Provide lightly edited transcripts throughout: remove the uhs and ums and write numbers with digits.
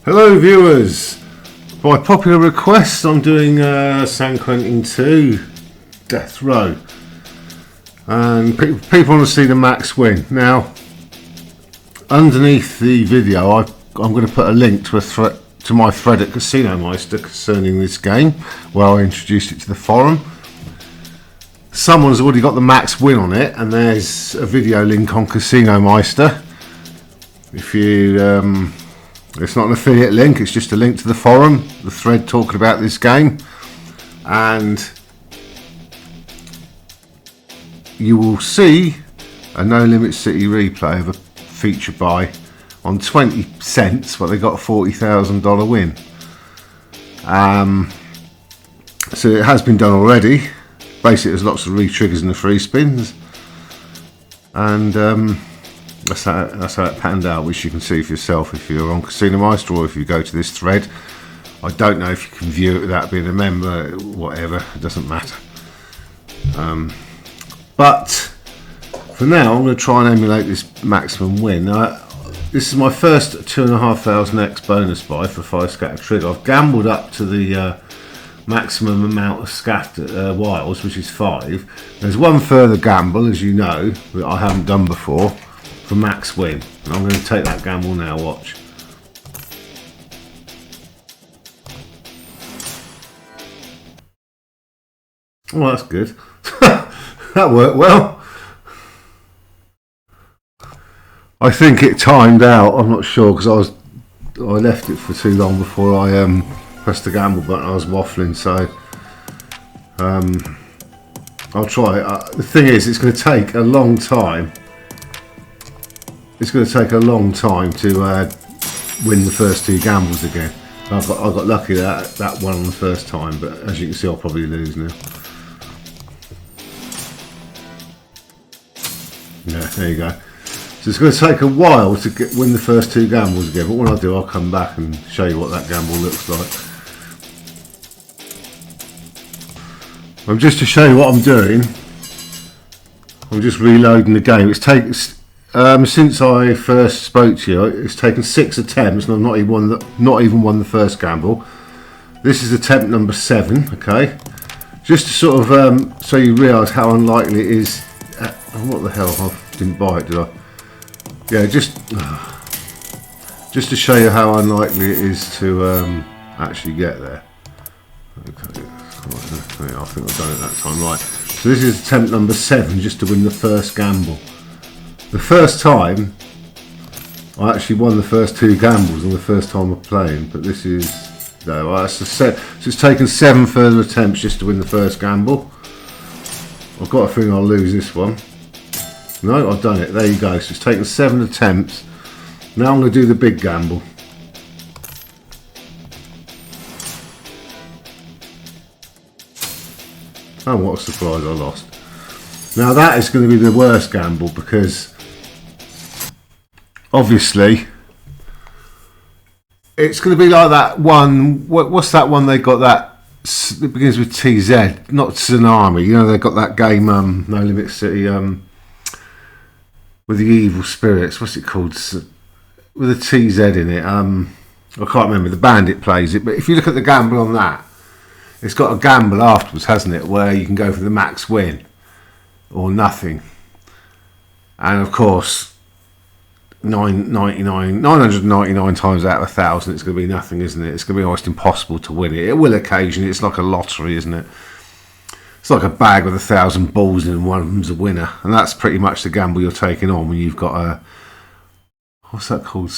Hello viewers, by popular request I'm doing San Quentin 2 Death Row, and people want to see the max win. Now underneath the video I'm going to put a link to my thread at Casinomeister concerning this game, where I introduced it to the forum. Someone's already got the max win on it, and there's a video link on Casinomeister. If you it's not an affiliate link, it's just a link to the forum, the thread talking about this game, and you will see a NoLimit City replay of a feature buy on 20 cents, but they got a $40,000 win. So it has been done already. Basically there's lots of re-triggers in the free spins, and that's how it panned out, which you can see for yourself if you're on Casinomeister, or if you go to this thread. I don't know if you can view it without being a member, whatever, it doesn't matter. But for now I'm going to try and emulate this maximum win. Now, this is my first 2,500x bonus buy for 5 scatter trigger. I've gambled up to the maximum amount of scatter wilds, which is 5. There's one further gamble, as you know, that I haven't done before, for max win, and I'm going to take that gamble now. Watch. Oh, that's good. That worked well. I think it timed out. I'm not sure, because I left it for too long before I pressed the gamble button. I was waffling, so I'll try it. The thing is, it's going to take a long time. It's going to take a long time to win the first 2 gambles again. I got lucky that one on the first time, but as you can see, I'll probably lose now. Yeah, there you go. So it's going to take a while to win the first 2 gambles again, but when I do, I'll come back and show you what that gamble looks like. Just to show you what I'm doing, I'm just reloading the game. It's taken since I first spoke to you, it's taken 6 attempts, and I've not even won the first gamble. This is attempt number 7. Okay, just to sort of so you realise how unlikely it is. What the hell? I didn't buy it, did I? Yeah, just to show you how unlikely it is to actually get there. Okay, I think I've done it that time right. So this is attempt number 7, just to win the first gamble. The first time I actually won the first 2 gambles on the first time of playing, but this is no. That's a set. So it's taken 7 further attempts just to win the first gamble. I've got a feeling I'll lose this one. No, I've done it. There you go. So it's taken 7 attempts. Now I'm going to do the big gamble. Oh, what a surprise, I lost. Now that is going to be the worst gamble, because obviously it's going to be like that one. What's that one they got? That it begins with TZ, not Tsunami. You know, they got that game, NoLimit City, with the evil spirits. What's it called? With a TZ in it. I can't remember. The Bandit plays it, but if you look at the gamble on that, it's got a gamble afterwards, hasn't it, where you can go for the max win or nothing. And of course, 999 times out of 1,000, it's going to be nothing, isn't it? It's going to be almost impossible to win it. It will occasionally. It's like a lottery, isn't it? It's like a bag with 1,000 balls in, and one of them's a winner. And that's pretty much the gamble you're taking on when you've got a, what's that called?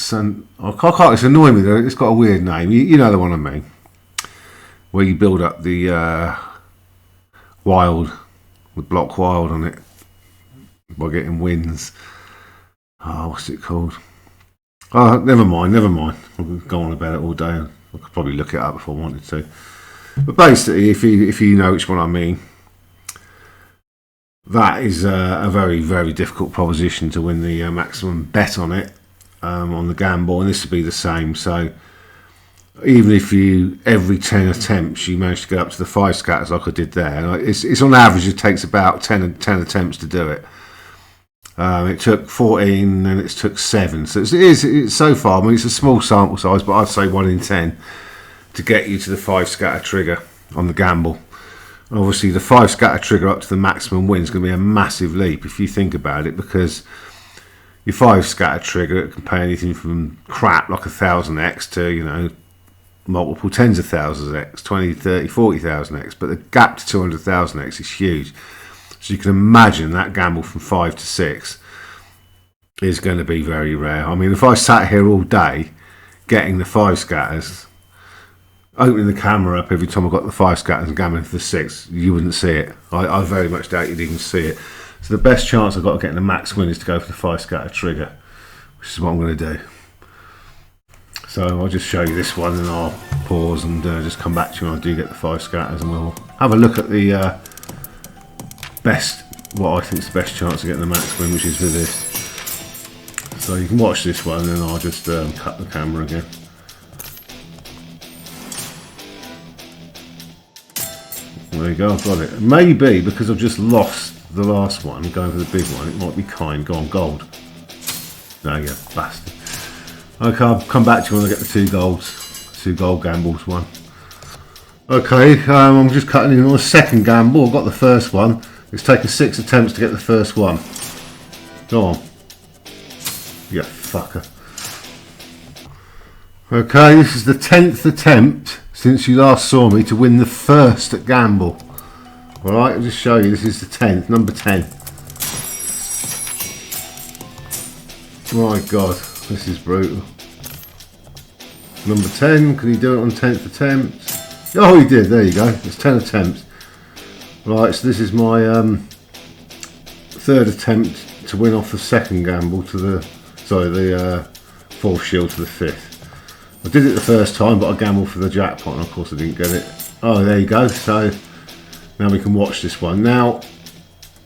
I can't. It's annoying me though. It's got a weird name. You know the one I mean, where you build up the wild, with block wild on it, by getting wins. Oh, what's it called? Oh, never mind. I'll go on about it all day. I could probably look it up if I wanted to. But basically, if you know which one I mean, that is a very, very difficult proposition to win the maximum bet on it, on the gamble, and this would be the same. So even if you, every 10 attempts, you manage to get up to the 5 scatters like I did there, it's on average, it takes about 10 attempts to do it. It took 14 and it took 7. So it's so far, I mean, it's a small sample size, but I'd say 1 in 10 to get you to the 5 scatter trigger on the gamble. Obviously, the 5 scatter trigger up to the maximum win is going to be a massive leap if you think about it, because your 5 scatter trigger can pay anything from crap like 1,000x to, you know, multiple tens of thousands x, 20, 30, 40,000x, but the gap to 200,000x is huge. So you can imagine that gamble from 5 to 6 is going to be very rare. I mean, if I sat here all day getting the 5 scatters, opening the camera up every time I got the 5 scatters and gambling for the 6, you wouldn't see it. I very much doubt you'd even see it. So the best chance I've got of getting the max win is to go for the 5 scatter trigger, which is what I'm going to do. So I'll just show you this one and I'll pause and just come back to you when I do get the 5 scatters, and we'll have a look at the what I think is the best chance of getting the max win, which is with this. So you can watch this one and then I'll just cut the camera again. There you go, I've got it. Maybe because I've just lost the last one, going for the big one, it might be kind. Go on, gold. There you go, bastard. Okay, I'll come back to you when I get the 2 gold gambles one. Okay, I'm just cutting in on the second gamble. I've got the first one. It's taken 6 attempts to get the first one. Go on. You fucker. Okay, this is the 10th attempt since you last saw me to win the first at gamble. Alright, I'll just show you. This is the 10th, number 10. My God, this is brutal. Number 10, can he do it on 10th attempt? Oh, he did, there you go. It's 10 attempts. Right, so this is my 3rd attempt to win off the second gamble to the, sorry, the 4th shield to the 5th. I did it the first time, but I gambled for the jackpot, and of course I didn't get it. Oh, there you go. So now we can watch this one. Now,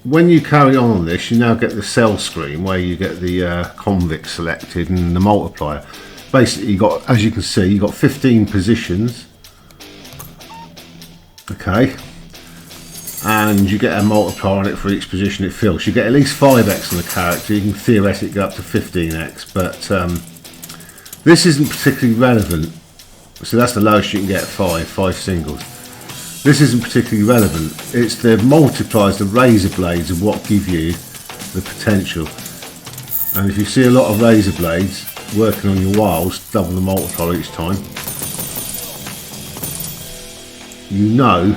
when you carry on this, you now get the sell screen where you get the convict selected and the multiplier. Basically, you got, as you can see, you got 15 positions. Okay. And you get a multiplier on it for each position it fills. You get at least 5x on the character. You can theoretically go up to 15x, but this isn't particularly relevant. So that's the lowest you can get, 5 singles. This isn't particularly relevant. It's the multipliers, the razor blades, of what give you the potential. And if you see a lot of razor blades working on your wilds, double the multiplier each time, you know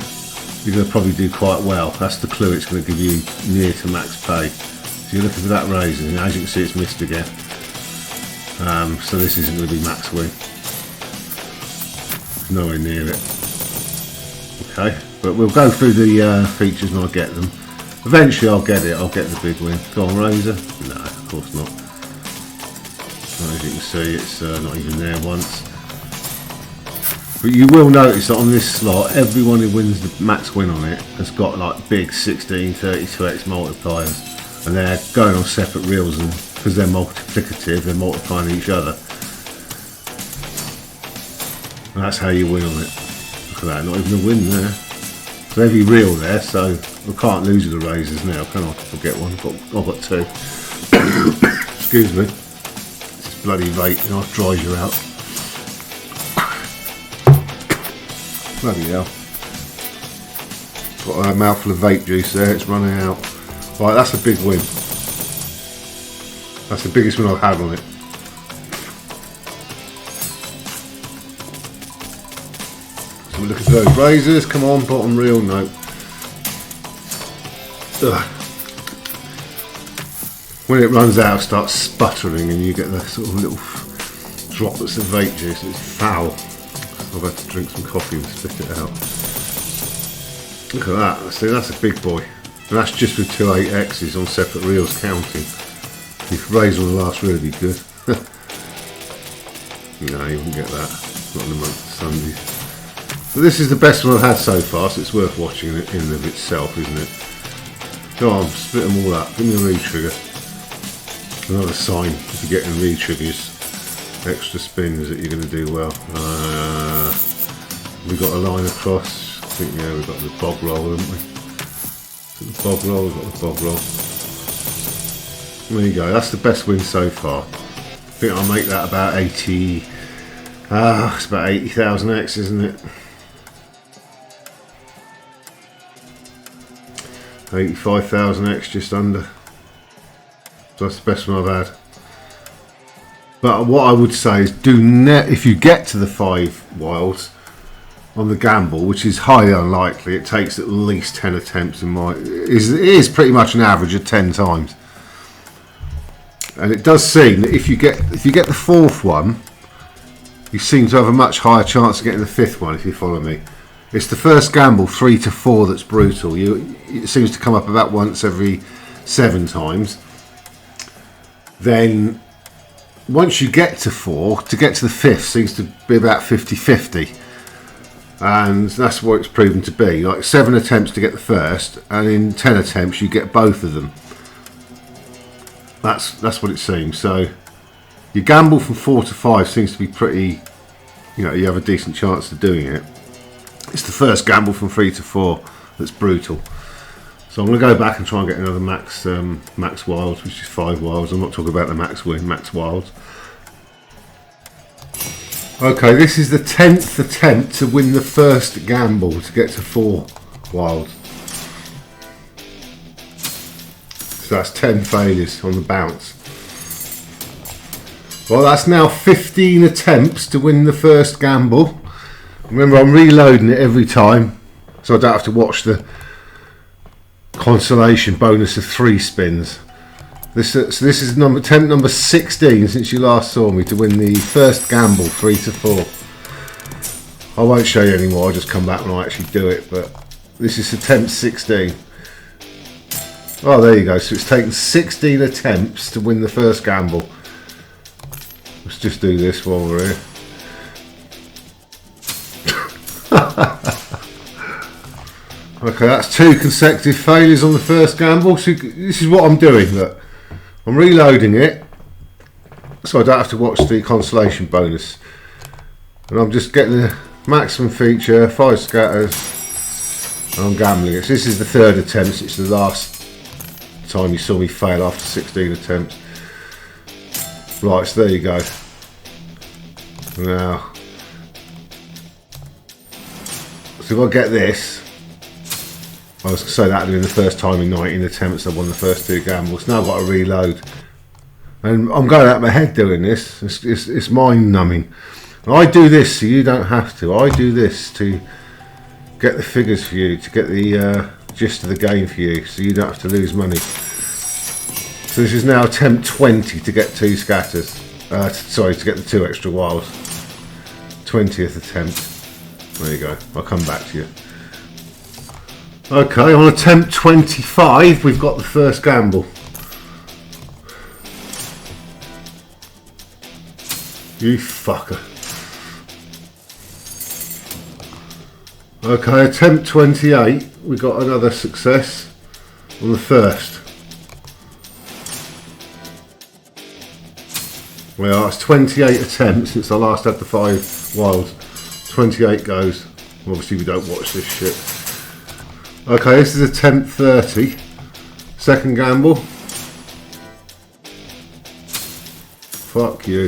you're going to probably do quite well. That's the clue. It's going to give you near to max pay. So you're looking for that razor, and as you can see, it's missed again. So this isn't going to be max win. Nowhere near it. Okay, but we'll go through the features and I'll get them. Eventually I'll get it. I'll get the big win. Go on, razor. No, of course not. As you can see, it's not even there once. But you will notice that on this slot, everyone who wins the max win on it has got like big 16, 32x multipliers, and they're going on separate reels, and because they're multiplicative, they're multiplying each other. And that's how you win on it. Look at that, not even a win there. So every reel there, so I can't lose with the razors now, can I? I'll get one. I've got 2. Excuse me. This bloody vape, you know, it dries you out. Bloody hell. Got a mouthful of vape juice there, it's running out. Right, that's a big win. That's the biggest win I've had on it. So we're looking for those razors. Come on, bottom reel, no. Ugh. When it runs out, it starts sputtering and you get the sort of little droplets of vape juice. It's foul. I've had to drink some coffee and spit it out. Look at that. See, that's a big boy. And that's just with 2 8x's on separate reels counting. If razor on the last reel would be good. No, you wouldn't get that. Not in the month of Sundays. But this is the best one I've had so far, so it's worth watching it in and of itself, isn't it? Go on, split them all up. Give me a re-trigger. Another sign if you're getting re-triggers. Extra spins that you're going to do well. We've got a line across. I think, yeah, we've got the bog roll, haven't we? The bog roll, we've got the bog roll. There you go, that's the best win so far. I think I'll make that about 80. It's about 80,000x, isn't it? 85,000x, just under. So that's the best one I've had. But what I would say is, if you get to the 5 wilds on the gamble, which is highly unlikely, it takes at least 10 attempts. It is pretty much an average of 10 times. And it does seem that if you get the 4th one, you seem to have a much higher chance of getting the 5th one, if you follow me. It's the first gamble 3 to 4 that's brutal. It seems to come up about once every 7 times. Then once you get to 4, to get to the 5th seems to be about 50-50. And that's what it's proven to be. Like 7 attempts to get the first, and in 10 attempts you get both of them. That's what it seems. So your gamble from 4 to 5 seems to be pretty, you have a decent chance of doing it. It's the first gamble from 3 to 4 that's brutal. So I'm going to go back and try and get another max wilds, which is 5 wilds. I'm not talking about the max win, max wilds. Okay, this is the 10th attempt to win the first gamble to get to 4 wilds. So that's 10 failures on the bounce. Well, that's now 15 attempts to win the first gamble. Remember, I'm reloading it every time, so I don't have to watch the consolation bonus of 3 spins. This is attempt number 16 since you last saw me to win the first gamble 3 to 4. I won't show you anymore, I'll just come back when I actually do it, but this is attempt 16. Oh, there you go, so it's taken 16 attempts to win the first gamble. Let's just do this while we're here. Okay, that's 2 consecutive failures on the first gamble. So this is what I'm doing. Look, I'm reloading it so I don't have to watch the consolation bonus, and I'm just getting the maximum feature, 5 scatters, and I'm gambling it. So this is the 3rd attempt. It's the last time you saw me fail after 16 attempts. Right, so there you go. Now, so if I get this, I was going to say that would have been the first time in 19 attempts I won the first 2 gambles. Now I've got to reload. And I'm going out of my head doing this. It's mind numbing. And I do this so you don't have to. I do this to get the figures for you, to get the gist of the game for you, so you don't have to lose money. So this is now attempt 20 to get 2 scatters. Sorry, to get the 2 extra wilds. 20th attempt. There you go. I'll come back to you. Okay, on attempt 25, we've got the first gamble. You fucker. Okay, attempt 28, we got another success on the first. Well, that's 28 attempts since I last had the 5 wilds. 28 goes. Obviously we don't watch this shit. Okay, this is attempt 30. Second gamble. Fuck you.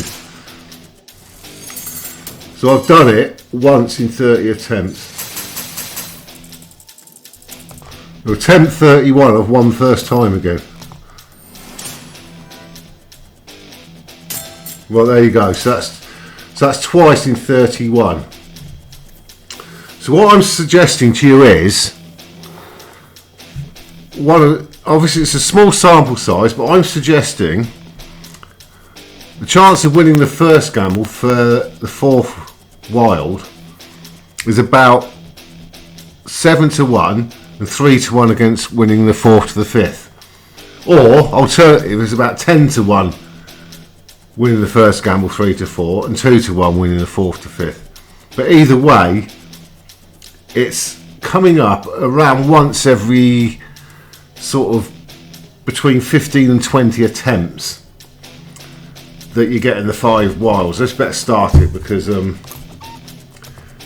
So I've done it once in 30 attempts. Attempt 31, I've won first time again. Well, there you go. So that's twice in 31. So what I'm suggesting to you is, obviously it's a small sample size, but I'm suggesting the chance of winning the first gamble for the 4th wild is about 7 to 1 and 3 to 1 against winning the 4th to the 5th. Or alternative is about 10 to 1 winning the first gamble 3 to 4 and 2 to 1 winning the 4th to 5th. But either way, it's coming up around once every sort of between 15 and 20 attempts that you get in the 5 wilds. Let's better start it, because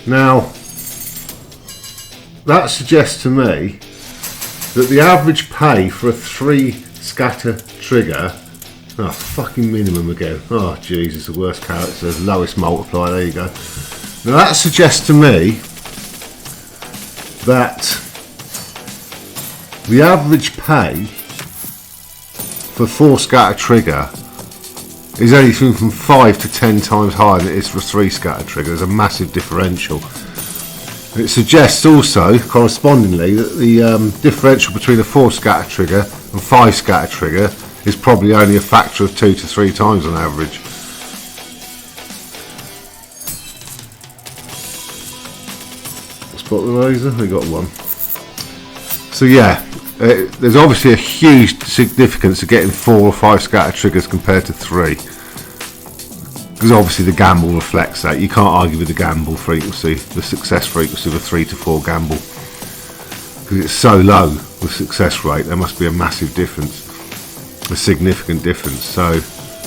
now that suggests to me that the average pay for a 3 scatter trigger Oh, fucking minimum again. Oh, Jesus, the worst character, lowest multiplier, there you go. Now that suggests to me that the average pay for 4 scatter trigger is anything from 5 to 10 times higher than it is for 3 scatter trigger. There's a massive differential. It suggests also, correspondingly, that the differential between a 4 scatter trigger and 5 scatter trigger is probably only a factor of 2 to 3 times on average. Spot the razor? We got one. So yeah, there's obviously a huge significance of getting 4 or 5 scatter triggers compared to 3. Because obviously the gamble reflects that. You can't argue with the gamble frequency, the success frequency of a 3 to 4 gamble. Because it's so low, the success rate, there must be a massive difference. A significant difference. So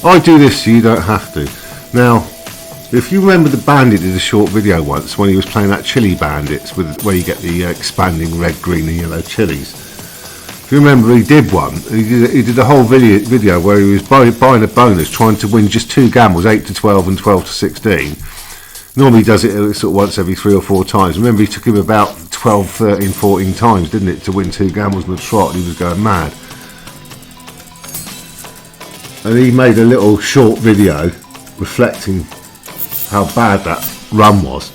I do this so you don't have to. Now, if you remember, the Bandit did a short video once when he was playing that chili bandits where you get the expanding red, green and yellow chilies. If you remember, he did one. He did a whole video where he was buying a bonus, trying to win just 2 gambles, 8 to 12 and 12 to 16. Normally he does it sort of once every 3 or 4 times. Remember, he took him about 12, 13, 14 times, didn't it, to win 2 gambles in the trot, and he was going mad. And he made a little short video reflecting how bad that run was.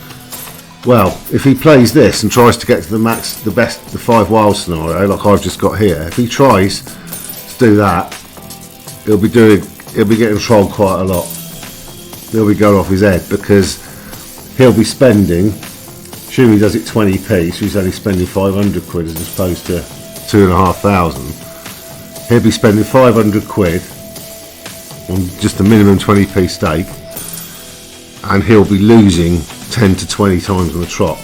Well, if he plays this and tries to get to the max, the 5 wild scenario, like I've just got here, if he tries to do that, he'll be getting trolled quite a lot. He'll be going off his head, because he'll be spending, assuming he does it 20p, so he's only spending 500 quid as opposed to 2,500. He'll be spending 500 quid on just a minimum 20p stake, and he'll be losing 10 to 20 times on the trot.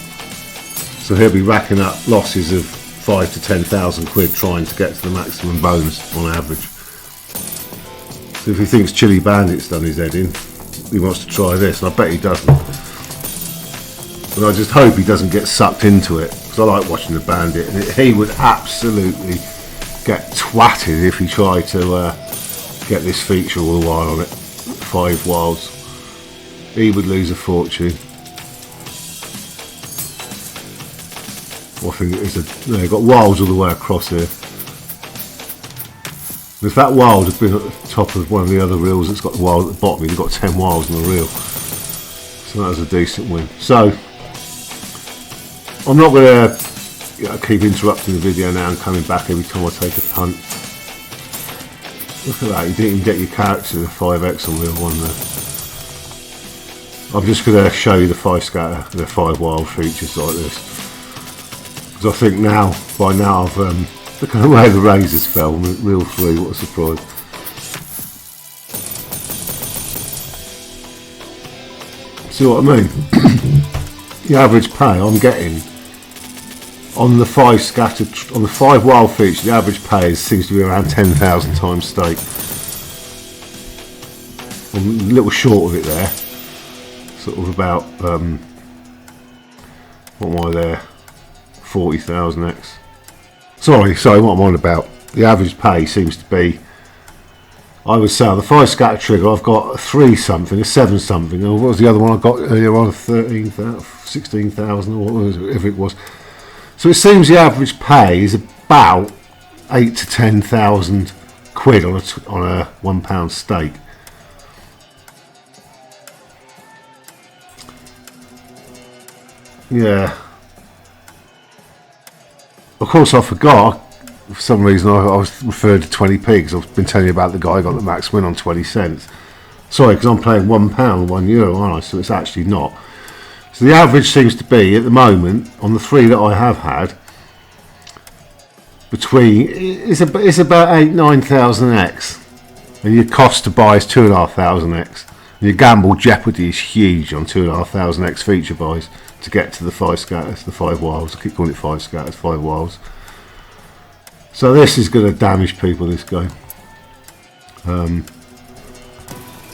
So he'll be racking up losses of 5 to 10,000 quid trying to get to the maximum bonus on average. So if he thinks Chili Bandit's done his head in, he wants to try this, and I bet he doesn't. But I just hope he doesn't get sucked into it, because I like watching the Bandit, and he would absolutely get twatted if he tried to get this feature all the while on it. 5 wilds. He would lose a fortune. I think it is you've got wilds all the way across here. If that wild had been at the top of one of the other reels that's got the wild at the bottom, you've got 10 wilds on the reel. So that was a decent win. So I'm not going to keep interrupting the video now and coming back every time I take a punt. Look at that, you didn't even get your character the 5x on reel 1 there. I'm just going to show you the 5 scatter, the 5 wild features like this. Because I think by now I've look at the way the razors fell, reel 3, what a surprise. See what I mean? The average pay I'm getting on the 5 scattered, on the 5 wild features, the average pay seems to be around 10,000 times stake. I'm a little short of it there. Sort of about what am I there? 40,000x. Sorry, what am I on about? The average pay seems to be, I would say on the 5 scatter trigger I've got a 3 something, a 7 something, and what was the other one I got earlier on? 13,000, 16,000 or whatever it was. So it seems the average pay is about 8 to 10,000 quid on a £1 stake. Yeah. Of course, I forgot. For some reason, I was referred to 20p because I've been telling you about the guy who got the max win on 20 cents. Sorry, because I'm playing £1, €1, aren't I? So it's actually not. So the average seems to be, at the moment, on the 3 that I have had, it's about 8,000-9,000x, and your cost to buy is 2,500x. And your gamble jeopardy is huge on 2,500x feature buys to get to the 5 scatters, the 5 wilds. I keep calling it 5 scatters, 5 wilds. So this is going to damage people, this game.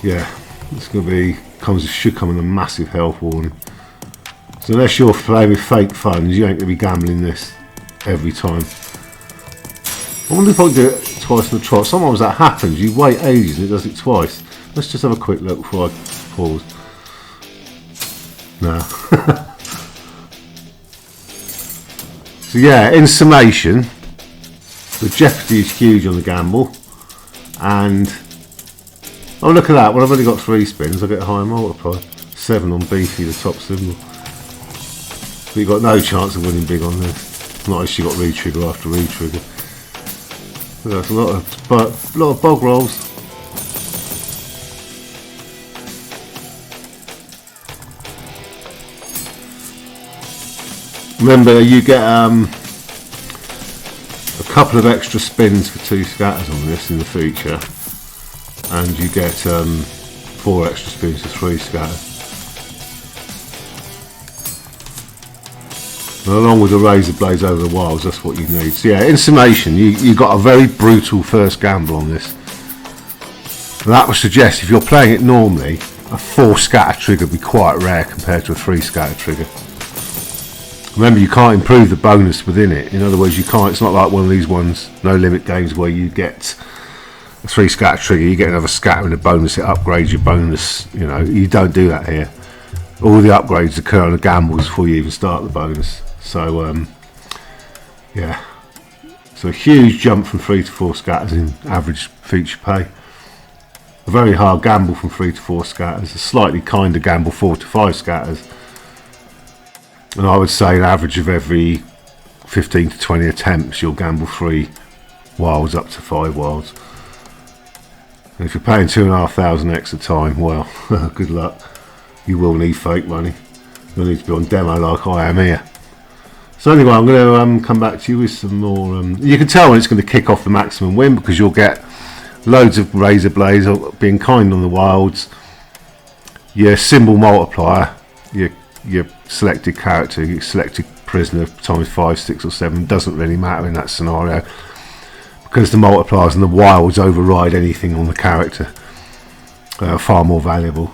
Yeah, it's going to be, should come with a massive health warning. So unless you're playing with fake funds, you ain't going to be gambling this every time. I wonder if I can do it twice in the trot. Sometimes that happens. You wait ages and it does it twice. Let's just have a quick look before I pause. No. So yeah, in summation, the jeopardy is huge on the gamble, and oh look at that, well I've only got 3 spins, I get a higher multiplier. 7 on beefy, the top symbol. But you've got no chance of winning big on this. Not as you got re-trigger after re-trigger. That's a lot of bog rolls. Remember, you get a couple of extra spins for 2 scatters on this in the feature, and you get 4 extra spins for 3 scatters. And along with the razor blades over the wilds, that's what you need. So yeah, in summation, you got a very brutal first gamble on this. And that would suggest if you're playing it normally, a 4 scatter trigger would be quite rare compared to a 3 scatter trigger. Remember, you can't improve the bonus within it. In other words, you can't. It's not like one of these ones, no limit games, where you get a 3 scatter trigger, you get another scatter and a bonus. It upgrades your bonus. You know, you don't do that here. All the upgrades occur on the gambles before you even start the bonus. So, yeah. So a huge jump from 3 to 4 scatters in average feature pay. A very hard gamble from 3 to 4 scatters. A slightly kinder gamble 4 to 5 scatters. And I would say an average of every 15 to 20 attempts you'll gamble 3 wilds up to 5 wilds. And if you're paying 2,500 extra time, well, good luck. You will need fake money. You'll need to be on demo like I am here. So anyway, I'm going to come back to you with some more. You can tell when it's going to kick off the maximum win, because you'll get loads of razor blades, being kind on the wilds, your symbol multiplier, your selected character, your selected prisoner times 5, 6 or 7, doesn't really matter in that scenario, because the multipliers and the wilds override anything on the character. Far more valuable.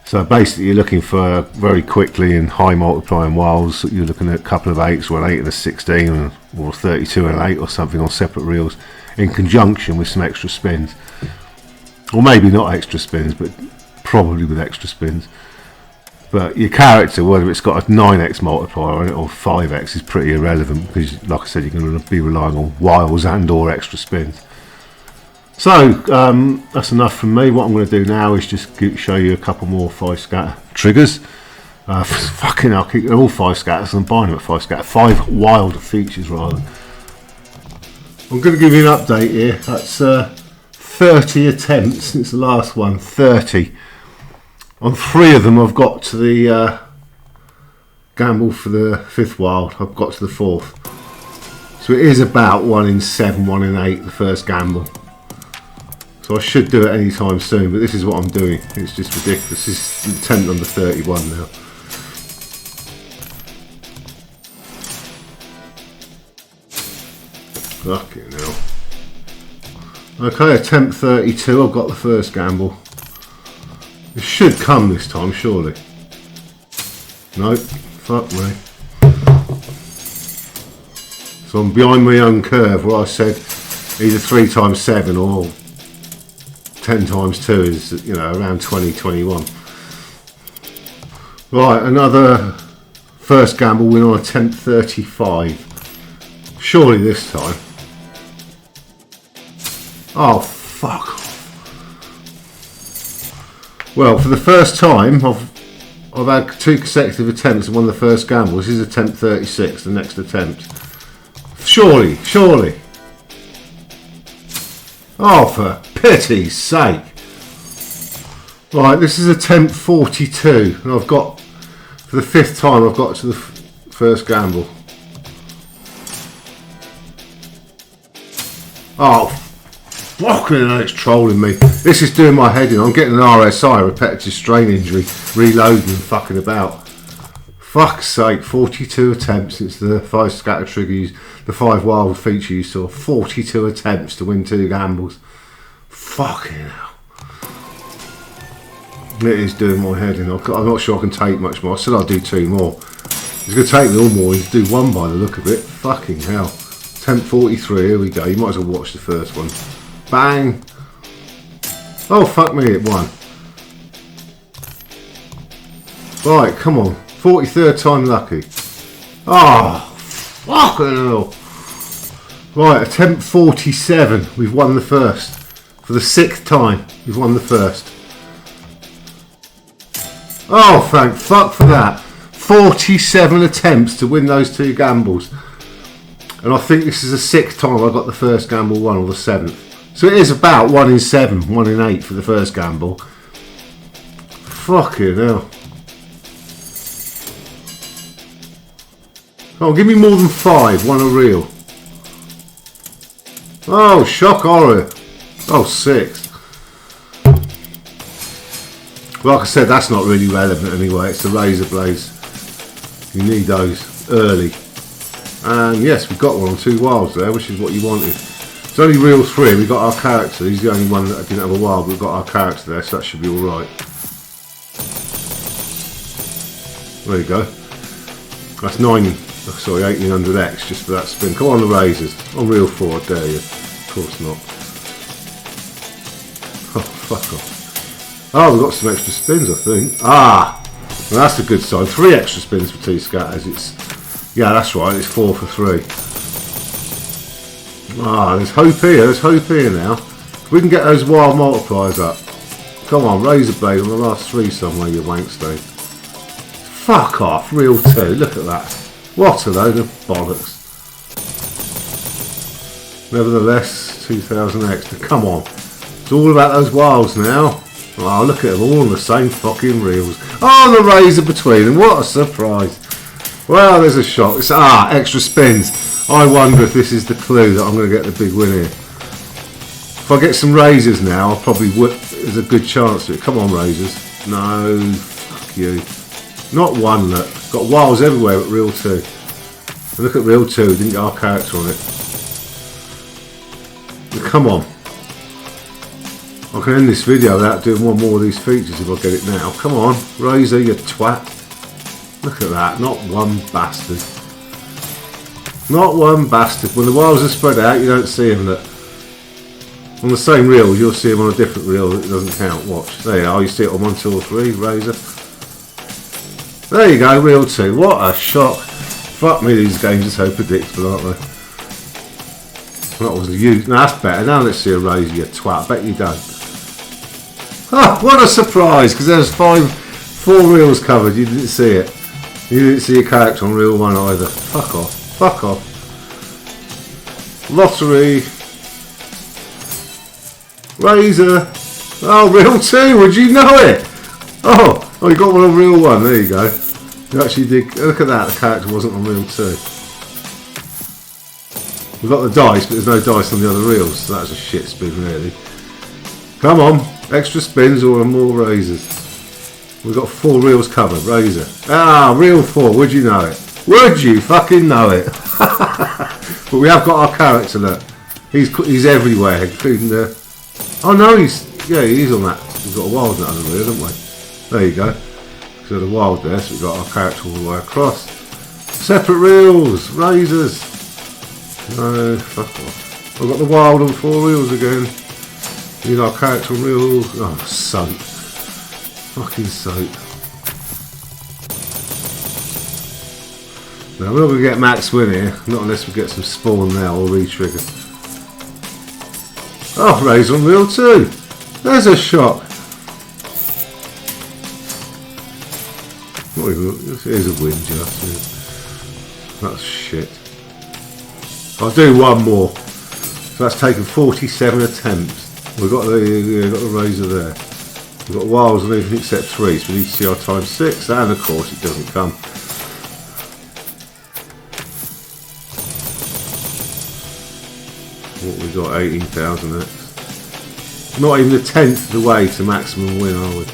So basically you're looking for very quickly in high multiplying wilds, you're looking at a couple of 8s or an 8 and a 16 or 32 and an 8 or something on separate reels, in conjunction with some extra spins, or maybe not extra spins, but probably with extra spins. But your character, whether it's got a 9x multiplier on it or 5x, is pretty irrelevant, because like I said, you're going to be relying on wilds and or extra spins. So that's enough from me. What I'm going to do now is just show you a couple more 5 scatter triggers. Fucking hell, they're all 5 scatters, and I'm buying them at 5 scatter. 5 wild features rather. I'm going to give you an update here. That's 30 attempts since the last one. 30. On 3 of them I've got to the gamble for the 5th wild. I've got to the 4th. So it is about 1 in 7, 1 in 8 the first gamble. So I should do it any time soon, but this is what I'm doing. It's just ridiculous. This is attempt number 31 now. Fucking hell. Okay, attempt 32, I've got the first gamble. It should come this time, surely. Nope, fuck me. So I'm behind my own curve where I said either 3 times 7 or 10 times 2 is, you know, around 20, 21. Right, another first gamble win on attempt 35. Surely this time. Oh, fuck. Well, for the first time, I've had 2 consecutive attempts and won the first gamble. This is attempt 36, the next attempt. Surely, surely. Oh, for pity's sake. Right, this is attempt 42, and I've got, for the 5th time, I've got to the first gamble. Oh, fucking hell, it's trolling me. This is doing my head in. I'm getting an RSI, repetitive strain injury, reloading and fucking about. Fuck's sake, 42 attempts since the 5 scatter trigger, the 5 wild feature you saw. 42 attempts to win 2 gambles. Fucking hell. It is doing my head in. I'm not sure I can take much more. I said I'll do 2 more. It's going to take me all more to do 1 by the look of it. Fucking hell. Attempt 43, here we go. You might as well watch the first one. Bang! Oh, fuck me, it won. Right, come on. 43rd time lucky. Oh, fucking hell. Right, attempt 47. We've won the first. For the 6th time, we've won the first. Oh, thank fuck for that. 47 attempts to win those 2 gambles. And I think this is the 6th time I got the first gamble won, or the 7th. So it is about 1 in 7, 1 in 8 for the first gamble. Fucking hell. Oh, give me more than 5, one a reel. Oh, shock horror. Oh, 6. Like I said, that's not really relevant anyway. It's the razor blades. You need those early. And yes, we got one on 2 wilds there, which is what you wanted. It's only reel 3. We got our character. He's the only one that didn't have a wild. We've got our character there, so that should be all right. There you go. That's 1800X just for that spin. Come on, the razors. On reel 4, I dare you. Of course not. Oh, fuck off. Oh, we've got some extra spins, I think. Ah! Well, that's a good sign. 3 extra spins for 2 scatters. Yeah, that's right. It's 4 for 3. Ah, there's hope here. There's hope here now. If we can get those wild multipliers up. Come on, razor blade on the last 3 somewhere, you wankstone. Fuck off. Reel 2. Look at that. What a load of bollocks. Nevertheless, 2000 extra. Come on. It's all about those wilds now. Oh, look at them all on the same fucking reels. Oh, the razor between them. What a surprise. Well, there's a shot. It's extra spins. I wonder if this is the clue that I'm going to get the big win here. If I get some razors now, I'll probably there's a good chance to it. Come on, razors. No, fuck you. Not one, look. Got wilds everywhere at reel 2. And look at reel 2, didn't get our character on it. Come on. I can end this video without doing one more of these features if I get it now. Come on, razor, you twat. Look at that, not one bastard. Not one bastard. When the wilds are spread out, you don't see them. Look. On the same reel, you'll see them on a different reel that doesn't count. Watch. There you are, you see it on 1, 2 or 3, razor. There you go, reel 2. What a shock. Fuck me, these games are so predictable, aren't they? That was the use. No, that's better. Now let's see a razor, you twat. I bet you don't. Oh, what a surprise, because there's 4 reels covered. You didn't see it. You didn't see your character on reel 1 either. Fuck off. Fuck off. Lottery. Razor. Oh, reel 2. Would you know it? Oh, you got one on reel 1. There you go. You actually did. Look at that. The character wasn't on reel 2. We've got the dice, but there's no dice on the other reels, so that's a shit spin, really. Come on. Extra spins or more razors. We've got 4 reels covered. Razor. Ah, reel 4. Would you know it? Would you fucking know it? But we have got our character, look. He's everywhere, including the... Oh no, he's on that. We've got a wild in that other reel, haven't we? There you go. So the wild there, so we've got our character all the way across. Separate reels. Razors. No, fuck off. I've got the wild on 4 reels again. Need our character on reel. Oh, soap. Fucking soap. Now we're not going to get max win here, not unless we get some spawn now or re-trigger. Oh, razor on reel 2. There's a shock. Not even, here's a win just. That's shit. I'll do one more. So that's taken 47 attempts. We've got the razor there. We've got wilds and everything except 3, so we need to see our times 6, and of course it doesn't come. What we got, 18,000X. Not even a tenth of the way to maximum win, are we?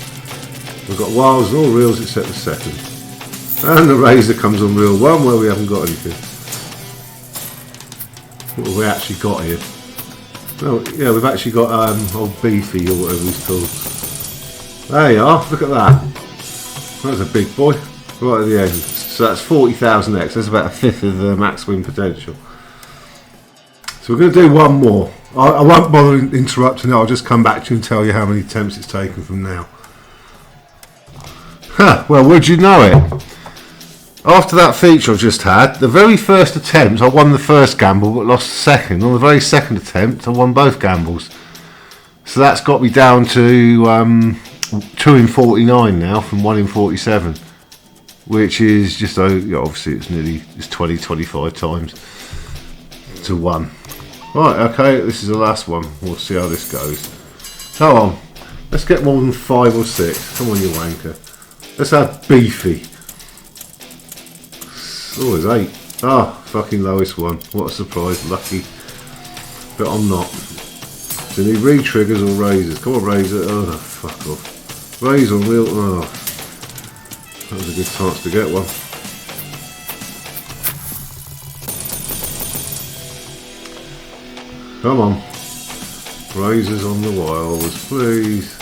We've got wilds and all reels except the 2nd. And the razor comes on reel 1 where we haven't got anything. What have we actually got here? Oh, yeah, we've actually got old Beefy or whatever he's called. There you are, look at that. That's a big boy, right at the end. So that's 40,000X, that's about a fifth of the max win potential. So we're going to do one more. I won't bother interrupting it. I'll just come back to you and tell you how many attempts it's taken from now. Huh, well, would you know it? After that feature I've just had, the very first attempt I won the first gamble but lost the second. On the very second attempt I won both gambles. So that's got me down to 2 in 49 now from 1 in 47. Which is just, obviously it's 20-25 times to 1. Right, okay, this is the last one. We'll see how this goes. Come on, let's get more than 5 or 6. Come on, you wanker. Let's have beefy. Oh, it's 8. Ah, fucking lowest one. What a surprise, lucky. But I'm not. Do you need re-triggers or razors? Come on, razor. Oh, fuck off. Razor on wheel. Oh, that was a good chance to get one. Come on. Razors on the wires, please.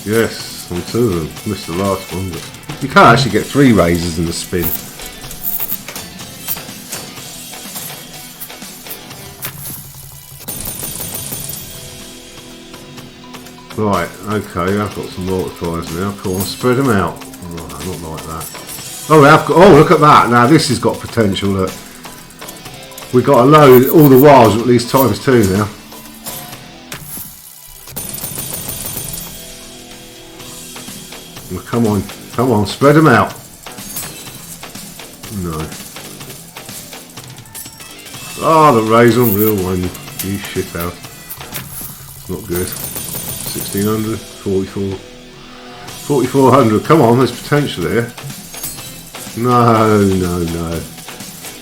Yes, on 2 of them. Missed the last one, but you can't actually get 3 razors in the spin. Right, okay, I've got some multipliers now. Come on, spread them out. Oh, not like that. Oh, I've got, oh, look at that. Now this has got potential. Look, we got a load. All the wires are at least times 2 now. Well, come on, spread them out. No. Ah, the razor on real one. You shit out. It's not good. 1600, 44, 4400. Come on, there's potential here. No.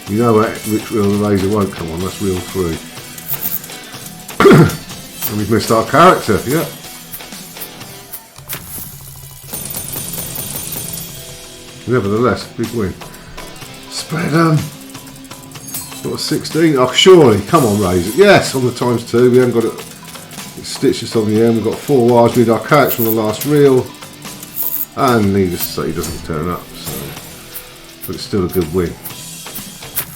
You know which reel the razor won't come on. That's reel 3. And we've missed our character. Yeah. Nevertheless, big win. Spread them. What, 16? Oh, surely. Come on, razor. Yes, on the times 2. We haven't got it. Stitched us on the end. We've got 4 wires. We need our character on the last reel, and needless to say, he doesn't turn up. So, but it's still a good win.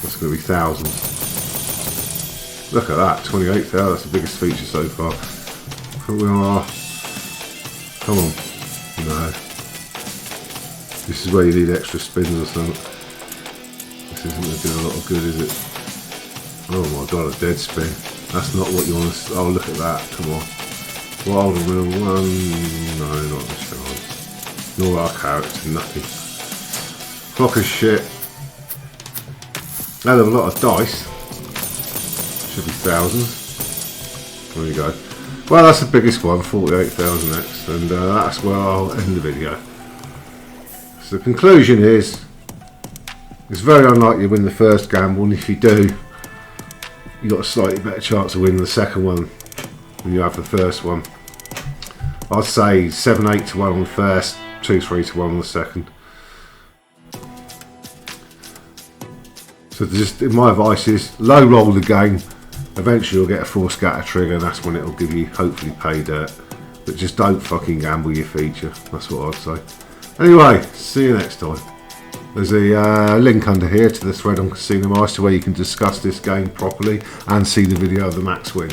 That's going to be thousands. Look at that, 28,000. That's the biggest feature so far. We are. Come on, no. This is where you need extra spins or something. This isn't going to do a lot of good, is it? Oh my god, a dead spin. That's not what you want to... Oh, look at that. Come on. Wild and real 1. No, not a chance. Nor our character. Nothing. Flock of shit. Hell of a lot of dice. Should be thousands. There you go. Well, that's the biggest one. 48,000x. And that's where I'll end the video. So the conclusion is... It's very unlikely you win the first gamble. And if you do... you got a slightly better chance of winning the second one than you have the first one. I'd say 7-8 to 1 on the first, 2-3 to 1 on the second. So just my advice is low roll the game. Eventually you'll get a 4 scatter trigger, and that's when it'll give you hopefully pay dirt. But just don't fucking gamble your feature. That's what I'd say. Anyway, see you next time. There's a link under here to the thread on Casinomeister where you can discuss this game properly and see the video of the max win.